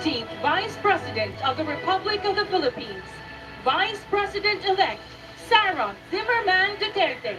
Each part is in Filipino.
14th Vice President of the Republic of the Philippines, Vice President-elect Sara Duterte.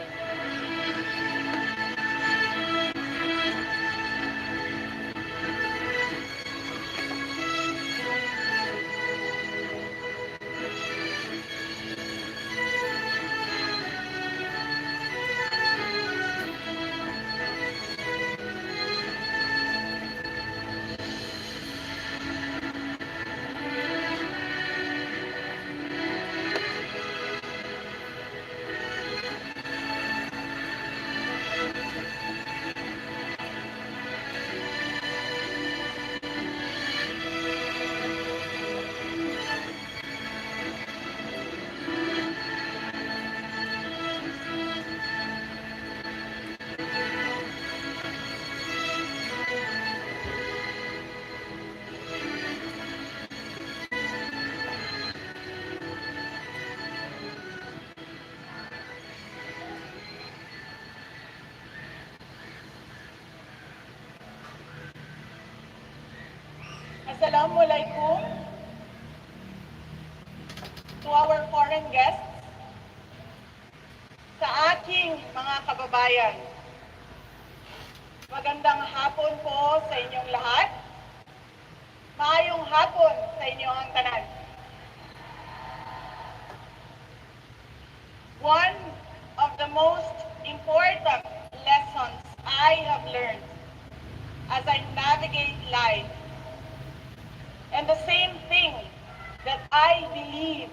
Assalamualaikum to our foreign guests, sa aking mga kababayan. Magandang hapon po sa inyong lahat. Maayong hapon sa inyong tanan. One of the most important lessons I have learned as I navigate life, and the same thing that I believe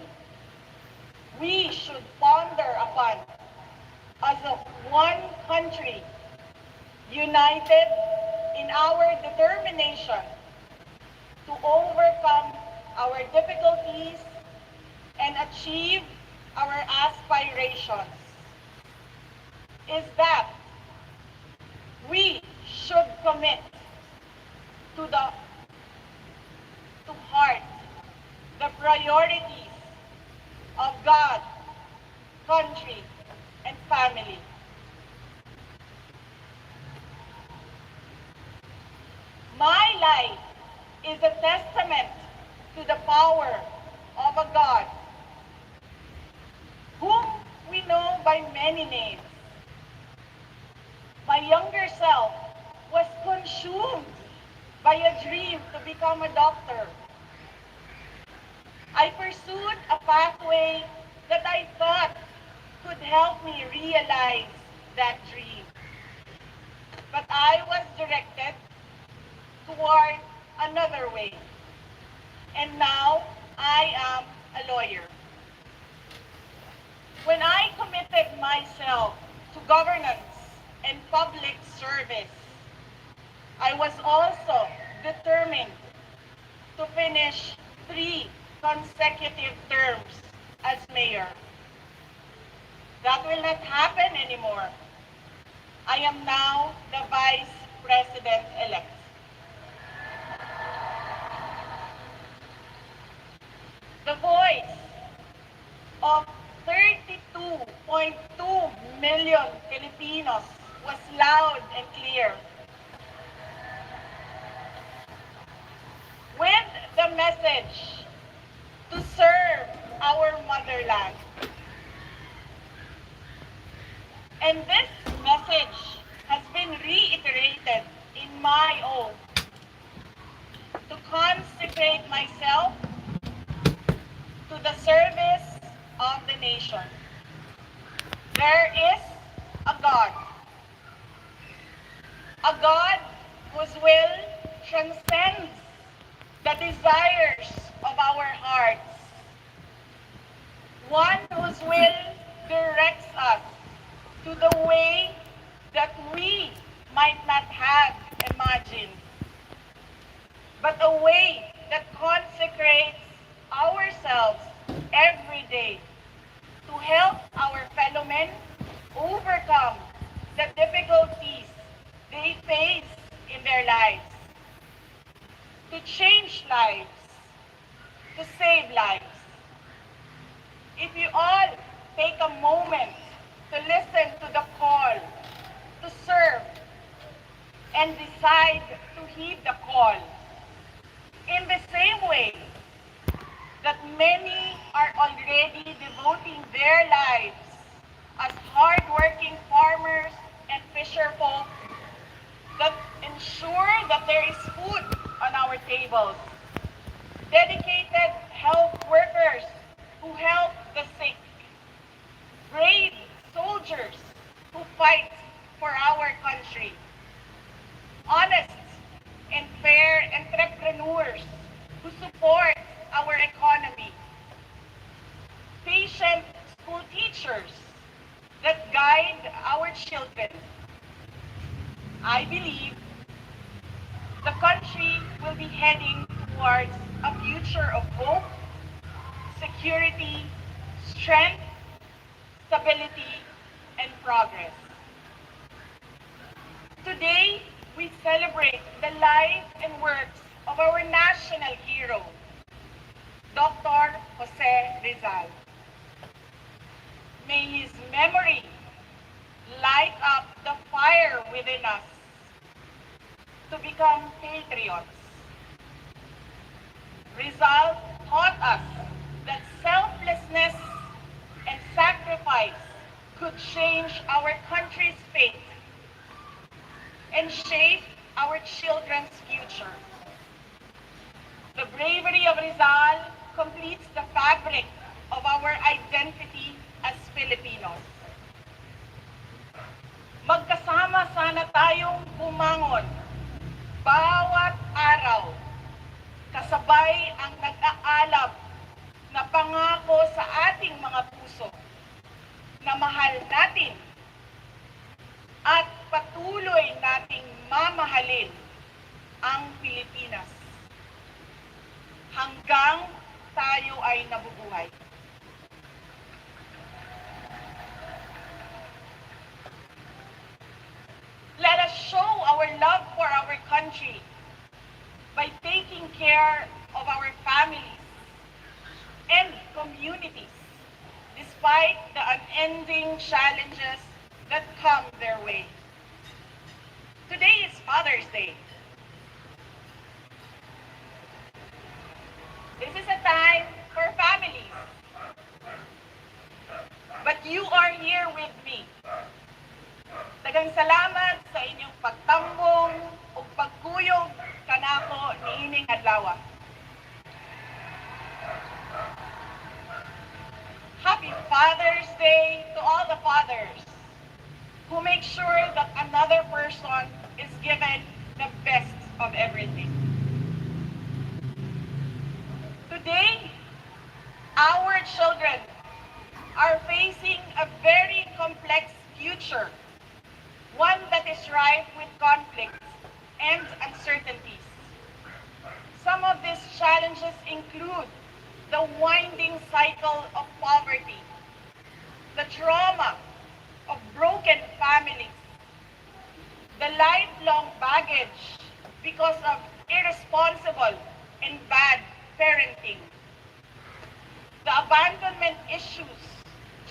we should ponder upon as a one country, united in our determination to overcome our difficulties and achieve our aspirations, is that we should commit to heart the priorities of God, country, and family. My life is a testament to the power of a God whom we know by many names. My younger self was consumed by a dream to become a doctor. I pursued a pathway that I thought could help me realize that dream. But I was directed toward another way. And now I am a lawyer. When I committed myself to governance and public service, I was also determined to finish 3 consecutive terms as mayor. That will not happen anymore. I am now the Vice President-elect. The voice of 32.2 million Filipinos was loud and clear. With the message to serve our motherland. And this message has been reiterated in my oath to consecrate myself to the service of the nation. There is a God whose will transcends the desires of our hearts, one whose will directs us to the way that we might not have imagined, but a way that consecrates ourselves every day to help our fellow men overcome the difficulties they face in their lives, to change lives, to save lives. If you all take a moment to listen to the call to serve and decide to heed the call, In the same way that many are already devoting their lives as hardworking farmers and fisherfolk that ensure that there is food on our tables, dedicated health workers who help the sick, brave soldiers who fight for our country, honest and fair entrepreneurs who support our economy, patient school teachers that guide our children. I believe the country will be heading towards a future of hope, security, strength, stability, and progress. Today, we celebrate the life and works of our national hero, Dr. Jose Rizal. May his memory light up the fire within us to become patriots. Rizal taught us that selflessness and sacrifice could change our country's fate and shape our children's future. The bravery of Rizal completes the fabric of our identity as Filipinos. Magkasama sana tayong bumangon bawat araw, kasabay ang nag-aalab na pangako sa ating mga puso na mahal natin at patuloy nating mamahalin ang Pilipinas hanggang tayo ay nabubuhay. Let us show our love for our country by taking care of our families and communities despite the unending challenges that come their way. Today is Father's Day. This is a time for families. But you are here with me. Daghang salamat sa inyong pagtambong o pagkuyog kanako niining adlaw. Happy Father's Day to all the fathers who make sure that another person is given the best of everything. Today, our children are facing a very complex future, one that is rife with conflicts and uncertainties. Some of these challenges include the winding cycle of poverty, the trauma of broken families, the lifelong baggage because of irresponsible and bad parenting, the abandonment issues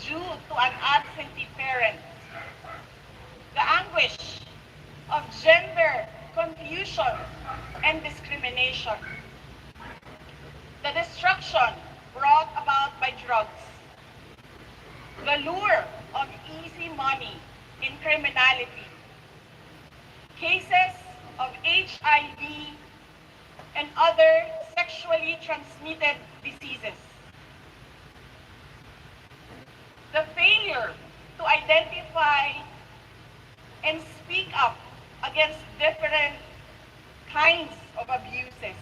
due to an absentee parent, the anguish of gender confusion and discrimination, the destruction brought about by drugs, the lure of easy money in criminality, cases of HIV and other sexually transmitted diseases, the failure to identify and speak up against different kinds of abuses,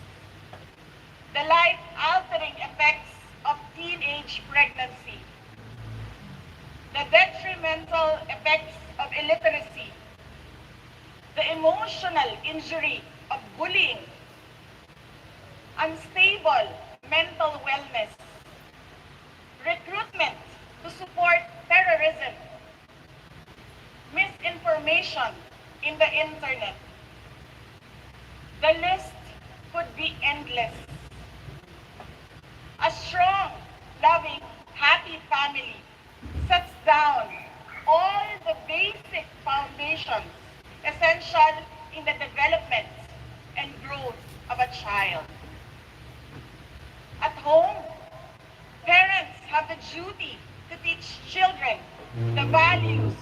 the life-altering effects of teenage pregnancy, the detrimental effects of illiteracy, the emotional injury of bullying, unstable mental wellness, recruitment to support terrorism, misinformation in the internet. The list could be endless. A strong, loving, happy family sets down all the basic foundations essential in the development and growth of a child. home, parents have the duty to teach children the values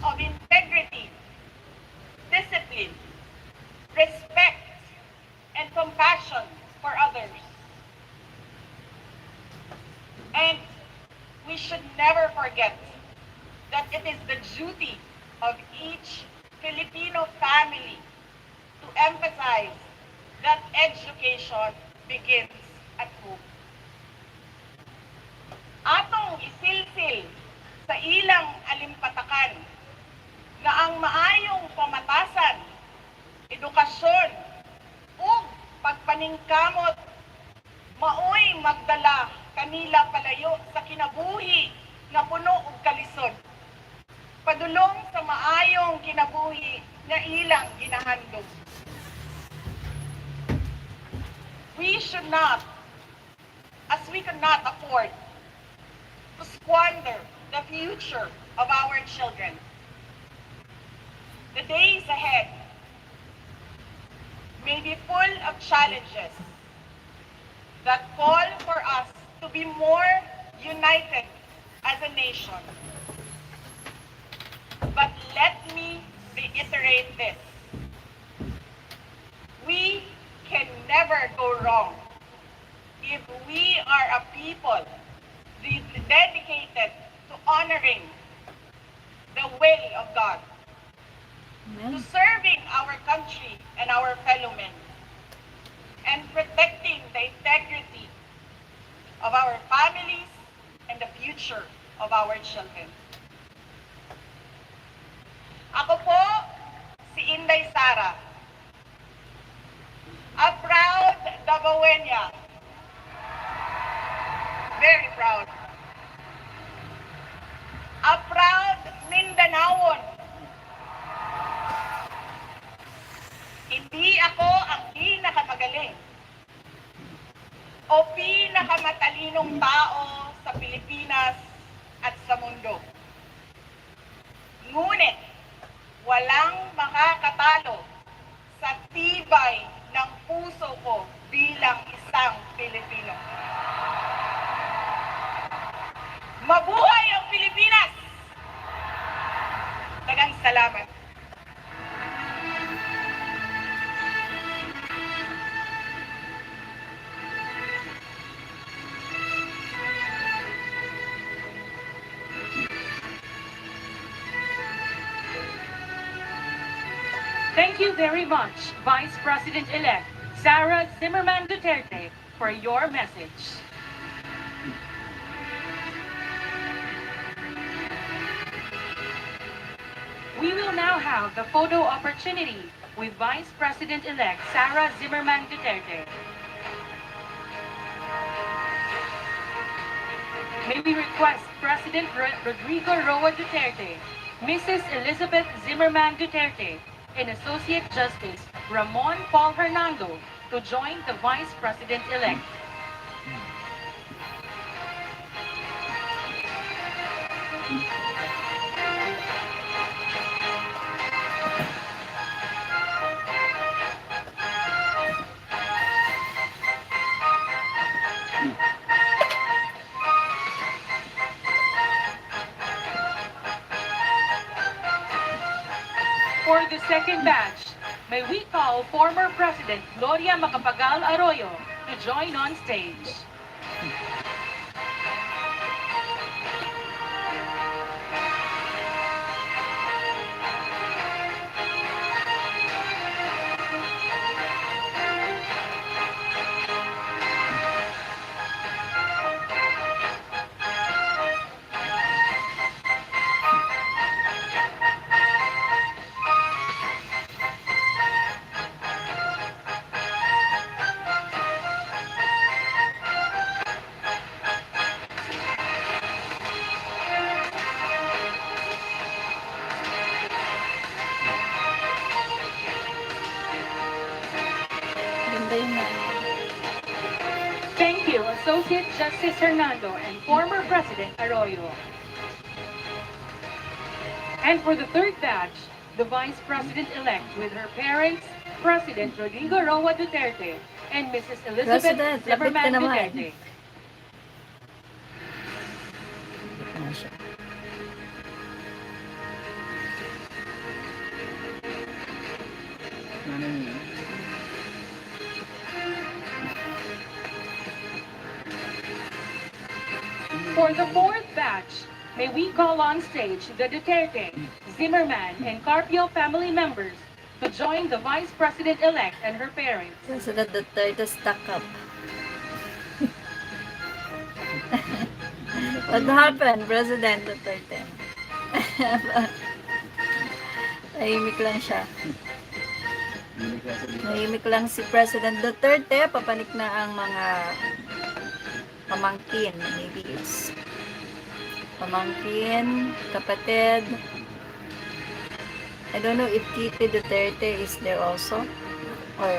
of integrity, discipline, respect, and compassion for others. And we should never forget that it is the duty of each Filipino family to emphasize that education begins at home. Atong isilsil sa ilang alimpatakan na ang maayong pamatasan, edukasyon, ug pagpaningkamot maoy magdala kanila palayo sa kinabuhi nga puno og kalisod. Padulong sa maayong kinabuhi nga ilang ginahandog. We should not, as we cannot afford to squander the future of our children. The days ahead may be full of challenges that call for us to be more united as a nation. But let me reiterate this. We can never go wrong if we are a people dedicated to honoring the will of God, to serving our country and our fellow men, and protecting the integrity of our families and the future of our children. Ako po si Inday Sara, a proud Davaoeña, very proud, a proud Mindanaon. Hindi ako ang pinakamagaling o pinakamatalinong tao sa Pilipinas at sa mundo. Ngunit, walang makakatalo sa tibay ng puso ko bilang isang Pilipino. Mabuhay ang Pilipinas! Daghang salamat. Thank you very much, Vice President-elect Sara Zimmerman Duterte, for your message. We will now have the photo opportunity with Vice President-elect Sara Zimmerman Duterte. May we request President Rodrigo Roa Duterte, Mrs. Elizabeth Zimmerman Duterte, and Associate Justice Ramon Paul Hernando to join the Vice President-elect. For the second batch, may we call former President Gloria Macapagal Arroyo to join on stage. Thank you, Associate Justice Hernando and former President Arroyo. And for the third batch, the Vice President-elect with her parents, President Rodrigo Roa Duterte and Mrs. Elizabeth President, lapit ka Zimmerman naman. Duterte. siya. For the fourth batch, may we call on stage the Duterte, Zimmerman, and Carpio family members to join the Vice President-elect and her parents. President Duterte stuck up. What happened, President Duterte? Tahimik lang siya. Tahimik lang si President Duterte. Papanik na ang mga pamangkin. Maybe it's pamangkin, kapatid. I don't know if Titi Duterte is there also. Or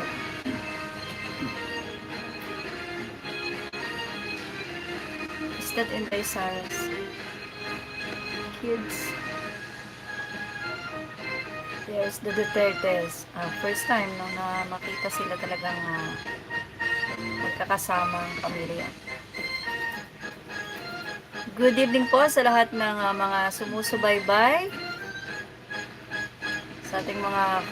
is that in kay Sara's kids? There's the Dutertes. First time nung makita sila talagang magkakasama ang pamilya. Good evening po sa lahat ng mga sumusubaybay, sa ating mga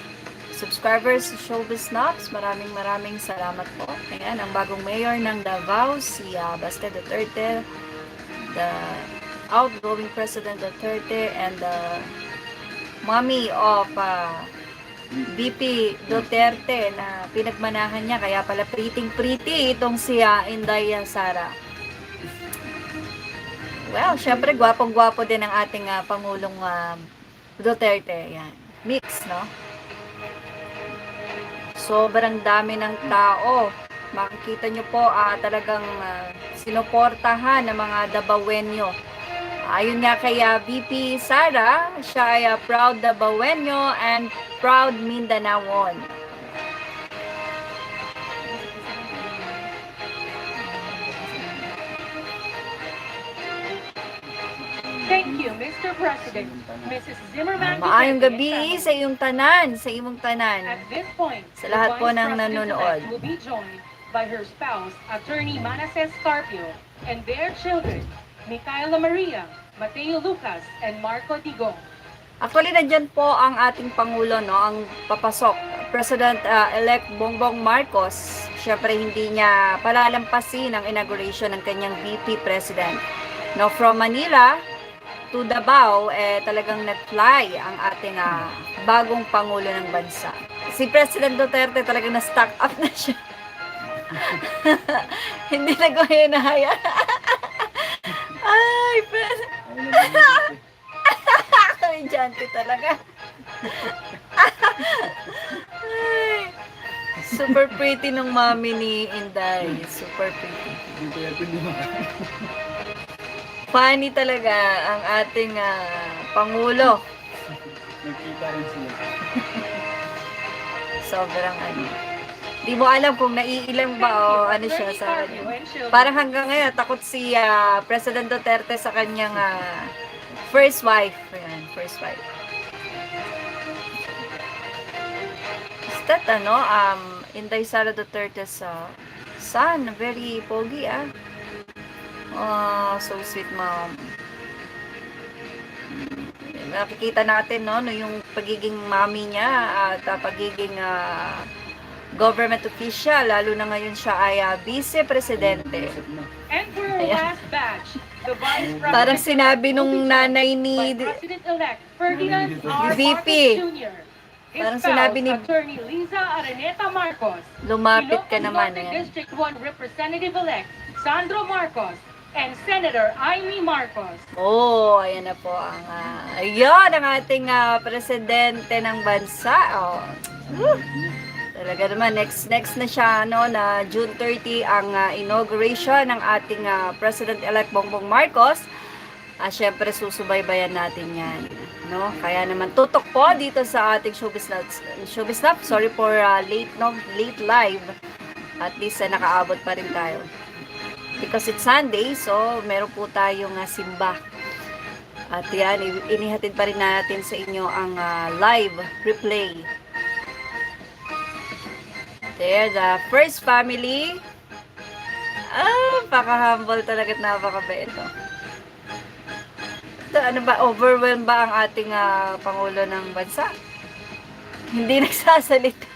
subscribers sa Showbiz Snaps. Maraming salamat po. Ayan, ang bagong mayor ng Davao, si Baste Duterte, the outgoing President Duterte, and the mommy of VP Duterte na pinagmanahan niya. Kaya pala pretty itong si Inday Sara. Well, syempre gwapong-gwapo din ang ating Pangulong Duterte. Yan. Mix, no? Sobrang dami ng tao. Makikita nyo po talagang sinuportahan ng mga Dabawenyo. Ayun nga kay VP Sara, siya ay proud Dabawenyo and proud Mindanaon. Thank you, Mr. President, Mrs. Zimmerman. Maayong Duterte, gabi and sa iyong tanan, sa imong tanan. At this point, Sa lahat the po Vice ng President-elect nanonood. will be joined by her spouse, Attorney Manasseh Carpio, and their children, Micaela Maria, Mateo Lucas, and Marco Digong. Actually, nandyan po ang ating Pangulo, no, ang papasok. President-elect Bongbong Marcos, syempre hindi niya palalampasin ang inauguration ng kanyang VP President. No, from Manila to Davao, talagang nag-fly ang ating bagong Pangulo ng bansa. Si President Duterte talagang na-stuck up na siya. Hindi na ko hinahaya. Ay, Komedyante talaga. Ay, super pretty nung mami ni Inday. Super pretty. Funny talaga ang ating Pangulo. Nagkita rin sila. Sobrang Di mo alam kung naiilang ba o ano siya sa kanya. Parang hanggang ngayon, takot si President Duterte sa kanyang first wife. Ayan, first wife. Is that Inday Sara Duterte's son? Very pogi, Oh, so sweet, mom. Nakikita natin, no, yung pagiging mami niya at pagiging government official, lalo na ngayon siya ay vice-presidente. And for our last batch, the Vice President Parang sinabi nung nanay ni President-elect Ferdinand R. VP. Marcos Jr. His Parang spouse, sinabi ni Attorney Liza Araneta Marcos. lumapit ka Ilocos naman. Norte Ayan. District 1 Representative-elect Sandro Marcos and Senator Amy Marcos. Oh, ayan na po ang ayun ang ating presidente ng bansa. Oh. Talaga naman next na siya, no, na June 30 ang inauguration ng ating President-elect Bongbong Marcos. Syempre susubaybayan natin 'yan, no? Kaya naman tutok po dito sa ating Showbiz Snaps. Sorry for late live. At least nakaabot pa rin tayo. Because it's Sunday, so meron po tayong simba. At yan, inihatid pa rin natin sa inyo ang live replay. There, the first family. Paka-humble talaga at napakabait. Ano ba, overwhelmed ba ang ating Pangulo ng Bansa? Hindi nagsasalita.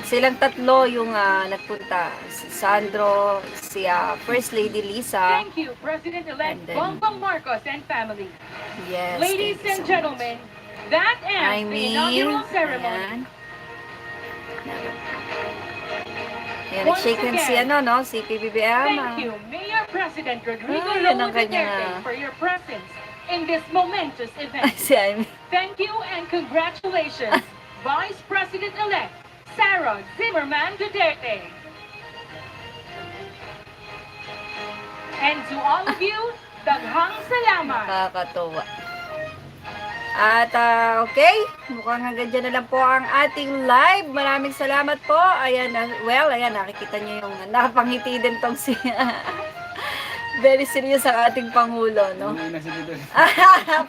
Silang tatlo yung nagpunta. Si Sandro, si First Lady Lisa. Thank you, President-elect And then- Bongbong Marcos and family. Yes. Ladies thank you and so gentlemen, that much. ends the inaugural ceremony. Ayan, Once nag-shake hands si again, si Pbbm. Thank you, Mayor President Rodrigo Ay, yan Roa ang kanya. Duterte, for your presence in this momentous event. Si Amy. Thank you and congratulations, Vice President-elect Sara Zimmerman Duterte. And to all of you, daghang salamat. Nakakatuwa. At okay, mukhang hanggang dyan na lang po ang ating live. Maraming salamat po. Ayan, ayan, nakikita niyo yung nakapangiti din tong si very serious ang ating Pangulo, no? Umuwi na si Duterte.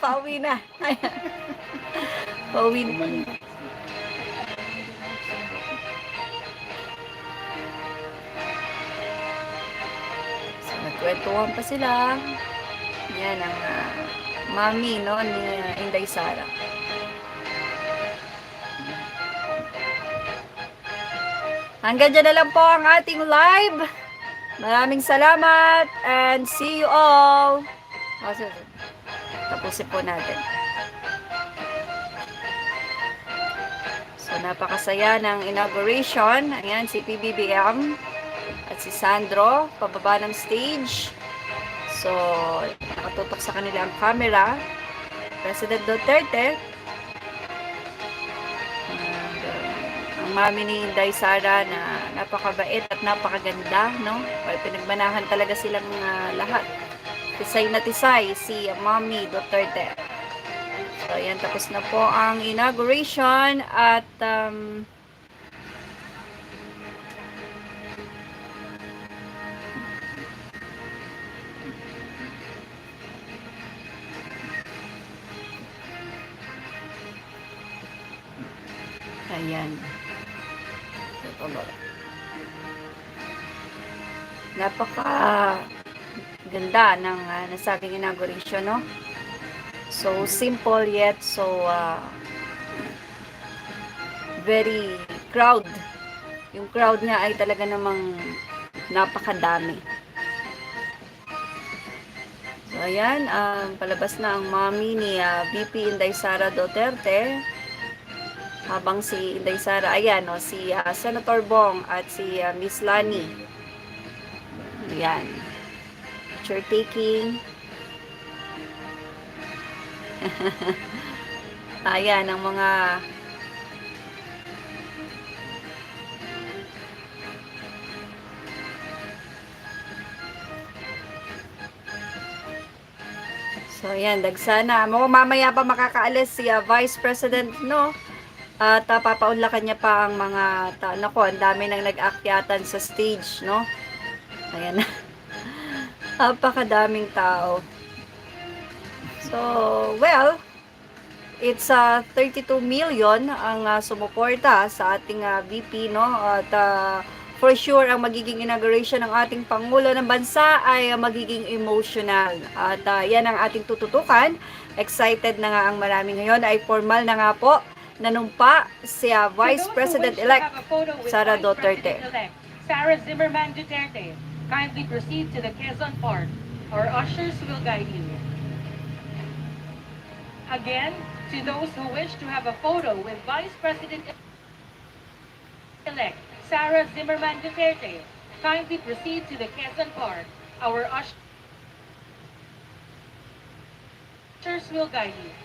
Pauwi na. Ayan. Pauwi na. So, nagkwentuhan pa sila. Yan ang mami, no, ni Inday Sara. Hanggang dyan na lang po ang ating live. Maraming salamat and see you all. Tapusin po natin. So, napakasaya ng inauguration. Ayan, si Pbbm at si Sandro, pababa ng stage. So, nakatutok sa kanila ang camera. President Duterte. Ang mami ni Inday Sara na napakabait at napakaganda, no? Pinagbanahan talaga silang lahat. Tisay na tisay si Mami Duterte. So, ayan, tapos na po ang inauguration at ayan. Napaka ganda ng nasabing inauguration, no? So simple yet so very crowd. Yung crowd niya ay talaga namang napakadami. So ayan, palabas na ang mami ni VP Inday Sara Duterte. Habang si Inday Sara, ayan, no, si Senator Bong at si Miss Lani. Ayan. Picture taking. Ayan, ang mga so, ayan, dagsana. Mamaya pa makakaalis si Vice President, no? At papaunlakan niya pa ang mga nako, ang dami nang nag-akyatan sa stage, no? Ayan. Napakadaming tao. So, well, it's 32 million ang sumuporta sa ating VP, no? At for sure, ang magiging inauguration ng ating Pangulo ng Bansa ay magiging emotional. At yan ang ating tututukan. Excited na nga ang marami ngayon. Ay formal na nga po nanumpa si Vice President-elect Sara Duterte. Sara Zimmerman Duterte, kindly proceed to the Quezon Park. Our ushers will guide you. Again, to those who wish to have a photo with Vice President-elect Sara Zimmerman Duterte, kindly proceed to the Quezon Park. Our ushers will guide you.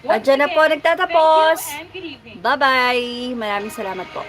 At dyan na po nagtatapos. Thank you and good evening. Bye-bye. Maraming salamat po.